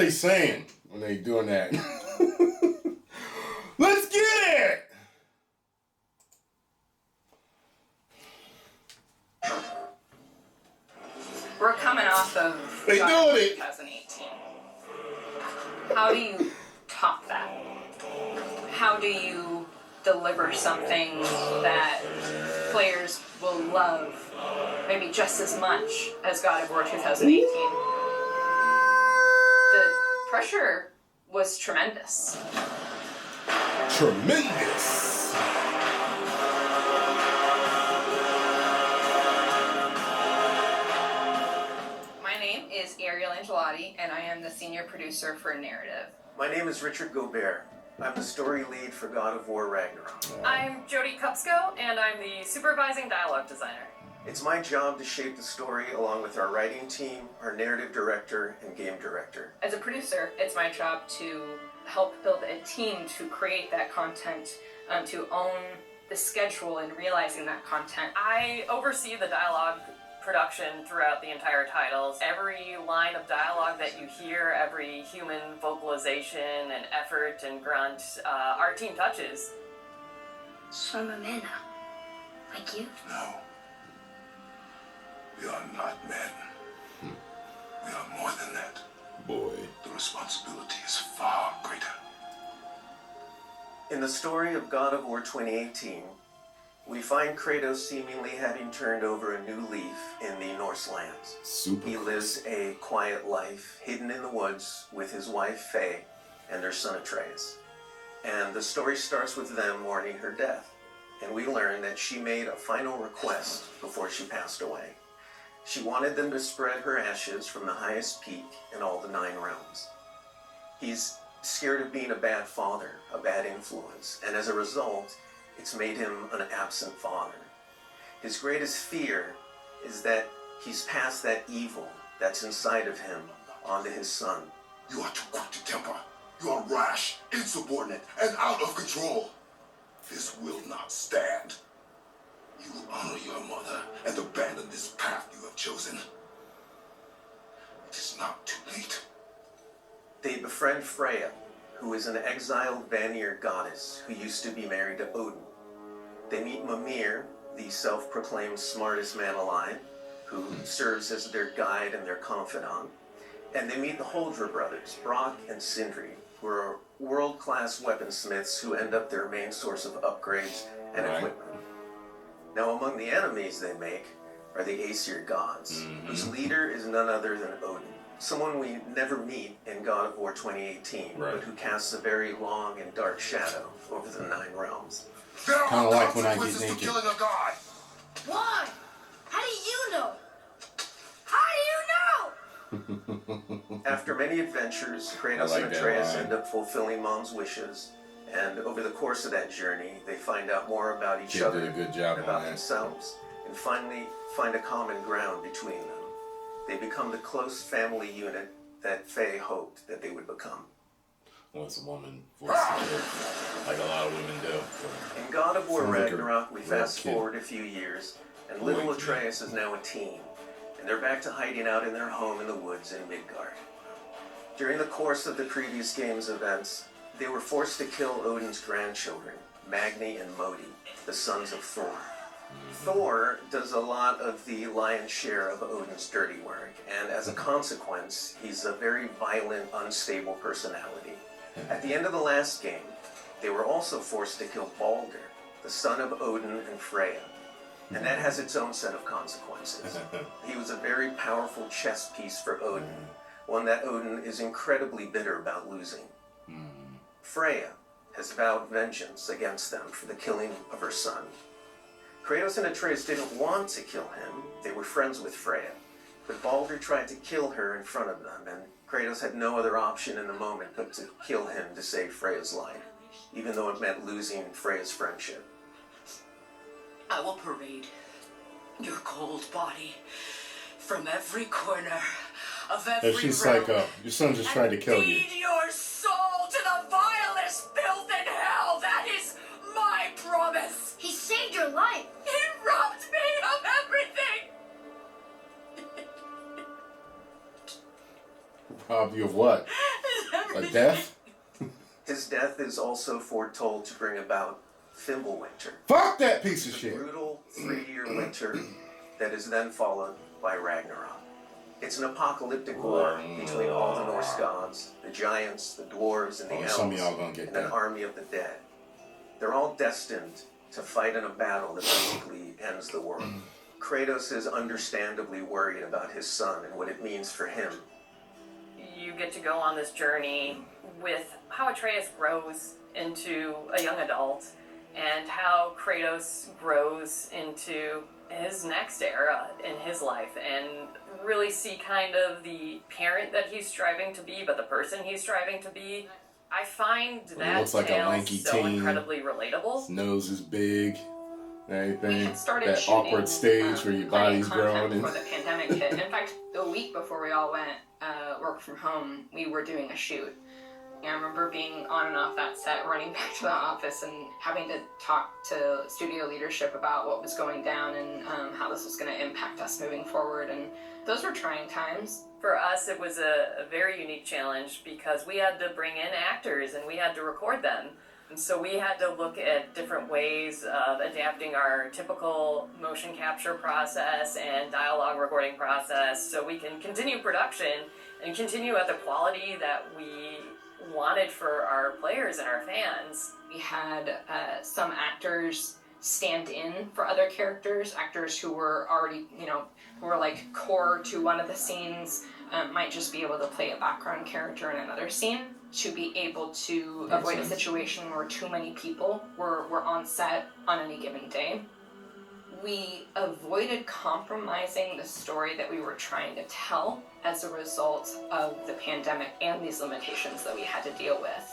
they saying when they doing that? Let's get it! We're coming off of They doing it! 2018. How do you top that? How do you deliver something that players will love maybe just as much as God of War 2018? The pressure was tremendous. Tremendous! My name is Ariel Angelotti, and I am the senior producer for Narrative. My name is Richard Gobert. I'm the story lead for God of War Ragnarok. I'm Jody Kupsko, and I'm the supervising dialogue designer. It's my job to shape the story along with our writing team, our narrative director, and game director. As a producer, it's my job to help build a team to create that content, to own the schedule and realizing that content. I oversee the dialogue production throughout the entire titles. Every line of dialogue that you hear, every human vocalization and effort and grunt, our team touches. So I'm a man now, like you? No. We are not men. We are more than that. Boy. The responsibility is far greater. In the story of God of War 2018, we find Kratos seemingly having turned over a new leaf in the Norse lands. He lives a quiet life, hidden in the woods with his wife Faye and their son Atreus. And the story starts with them mourning her death. And we learn that she made a final request before she passed away. She wanted them to spread her ashes from the highest peak in all the 9 realms. He's scared of being a bad father, a bad influence, and as a result, it's made him an absent father. His greatest fear is that he's passed that evil that's inside of him onto his son. You are too quick to temper. You are rash, insubordinate, and out of control. This will not stand. You will honor your mother and abandon this path you have chosen. It is not too late. They befriend Freya, who is an exiled Vanir goddess who used to be married to Odin. They meet Mimir, the self-proclaimed smartest man alive, who serves as their guide and their confidant. And they meet the Holdra brothers, Brock and Sindri, who are world-class weaponsmiths who end up their main source of upgrades and equipment. Now, among the enemies they make are the Aesir gods, whose leader is none other than Odin. Someone we never meet in God of War 2018, but who casts a very long and dark shadow over the 9 realms. Kind of like when I get naked. Killing a god. Why? How do you know? How do you know? After many adventures, Kratos and Atreus end up fulfilling Mom's wishes, and over the course of that journey, they find out more about each other, did a good job about on that. themselves, and finally find a common ground between them. They become the close family unit that Faye hoped that they would become. Once a woman forced to kill, like a lot of women do. In God of War Sounds like a Ragnarok, we real fast kid. forward a few years, and little Atreus is now a teen, and they're back to hiding out in their home in the woods in Midgard. During the course of the previous game's events, they were forced to kill Odin's grandchildren, Magni and Modi, the sons of Thor. Thor does a lot of the lion's share of Odin's dirty work, and as a consequence, he's a very violent, unstable personality. At the end of the last game, they were also forced to kill Balder, the son of Odin and Freya, and that has its own set of consequences. He was a very powerful chess piece for Odin, one that Odin is incredibly bitter about losing. Freya has vowed vengeance against them for the killing of her son. Kratos and Atreus didn't want to kill him. They were friends with Freya. But Balder tried to kill her in front of them, and Kratos had no other option in the moment but to kill him to save Freya's life, even though it meant losing Freya's friendship. I will parade your cold body from every corner of every If she's realm, psycho, your son just tried to kill you. feed your soul to the vilest filth in hell. That is my promise. He saved your life. He robbed me of everything. Rob you of what? A death? His death is also foretold to bring about Fimbulwinter. Fuck that piece of A shit. brutal 3-year winter that is then followed by Ragnarok. It's an apocalyptic war between all the Norse gods, the giants, the dwarves, and the elves, some of y'all gonna get and an that. army of the dead. They're all destined to fight in a battle that basically ends the world. Kratos is understandably worried about his son and what it means for him. You get to go on this journey with how Atreus grows into a young adult and how Kratos grows into his next era in his life, and really see kind of the parent that he's striving to be, but the person he's striving to be. I find that looks like a tale lanky so teen. incredibly relatable. His nose is big. Everything. We had started That shooting, awkward stage where your plenty body's of content growing. before the pandemic hit. In fact, the week before we all went work from home, we were doing a shoot. And I remember being on and off that set, running back to the office and having to talk to studio leadership about what was going down and how this was going to impact us moving forward. And those were trying times. For us, it was a very unique challenge because we had to bring in actors and we had to record them. And so we had to look at different ways of adapting our typical motion capture process and dialogue recording process so we can continue production and continue at the quality that we wanted for our players and our fans. We had some actors stand in for other characters, actors who were already, who were like core to one of the scenes, might just be able to play a background character in another scene to be able to avoid a situation where too many people were on set on any given day. We avoided compromising the story that we were trying to tell as a result of the pandemic and these limitations that we had to deal with.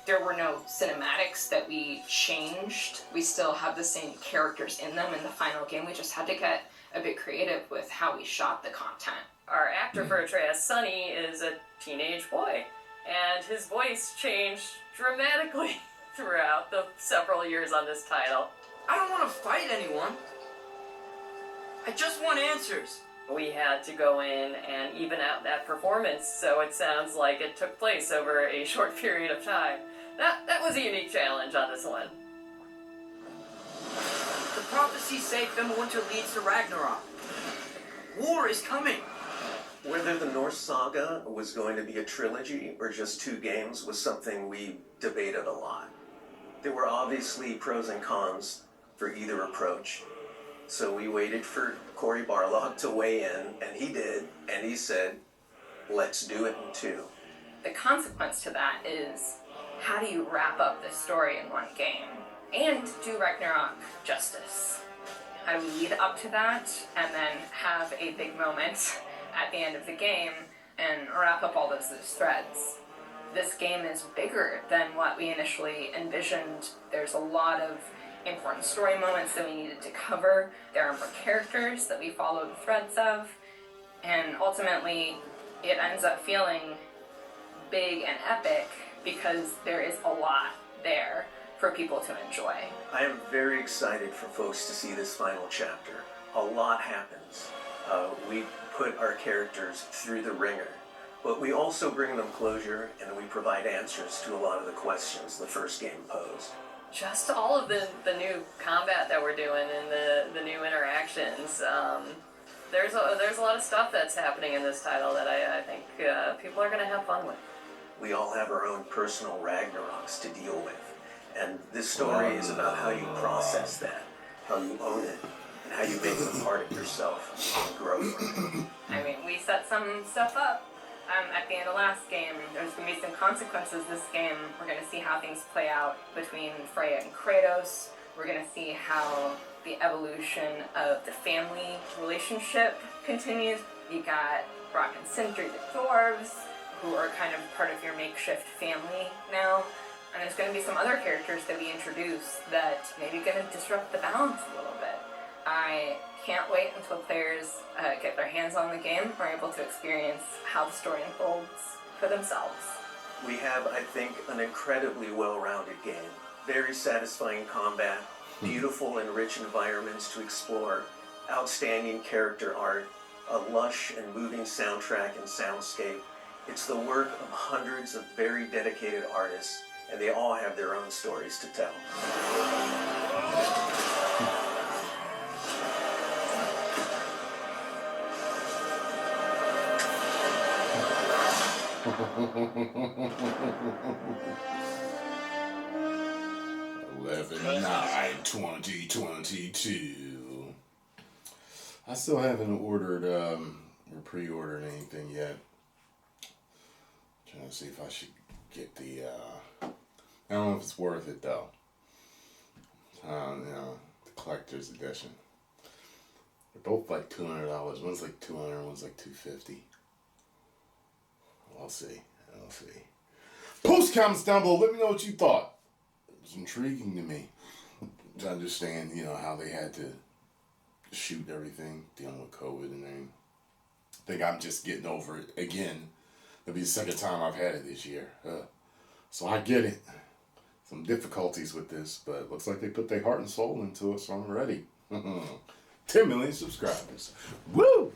There were no cinematics that we changed. We still have the same characters in them in the final game. We just had to get a bit creative with how we shot the content. Our actor for Atreus, Sonny, is a teenage boy, and his voice changed dramatically throughout the several years on this title. I don't want to fight anyone. I just want answers. We had to go in and even out that performance so it sounds like it took place over a short period of time. That was a unique challenge on this one. The prophecies say Fimbulwinter leads to Ragnarok. War is coming. Whether the Norse saga was going to be a trilogy or just 2 games was something we debated a lot. There were obviously pros and cons for either approach. So we waited for Cory Barlog to weigh in, and he did, and he said, let's do it in 2. The consequence to that is, how do you wrap up this story in one game and do Ragnarok justice? How do we lead up to that and then have a big moment at the end of the game and wrap up all those loose threads? This game is bigger than what we initially envisioned. There's a lot of important story moments that we needed to cover. There are more characters that we follow the threads of, and ultimately it ends up feeling big and epic because there is a lot there for people to enjoy. I am very excited for folks to see this final chapter. A lot happens. We put our characters through the ringer, but we also bring them closure and we provide answers to a lot of the questions the first game posed. Just all of the new combat that we're doing and the new interactions. There's a lot of stuff that's happening in this title that I think people are going to have fun with. We all have our own personal Ragnaroks to deal with. And this story is about how you process that, how you own it, and how you make it a part of yourself and grow from it. I mean, we set some stuff up. At the end of last game, there's going to be some consequences this game. We're going to see how things play out between Freya and Kratos. We're going to see how the evolution of the family relationship continues. You got Brock and Sindri, the dwarves, who are kind of part of your makeshift family now. And there's going to be some other characters that we introduce that maybe going to disrupt the balance a little bit. I can't wait until players get their hands on the game and are able to experience how the story unfolds for themselves. We have, I think, an incredibly well-rounded game. Very satisfying combat, beautiful and rich environments to explore, outstanding character art, a lush and moving soundtrack and soundscape, It's the work of hundreds of very dedicated artists, and they all have their own stories to tell. (11/9, 2022). I still haven't ordered or pre-ordered anything yet. Trying to see if I should get the I don't know if it's worth it though. The collector's edition. They're both like $200. One's like $200, one's like $250. I'll see. Post comments down below. Let me know what you thought. It was intriguing to me to understand, how they had to shoot everything, dealing with COVID and everything. I think I'm just getting over it again. It'll be the second time I've had it this year. So I get it. Some difficulties with this, but it looks like they put their heart and soul into it, so I'm ready. 10 million subscribers. Woo!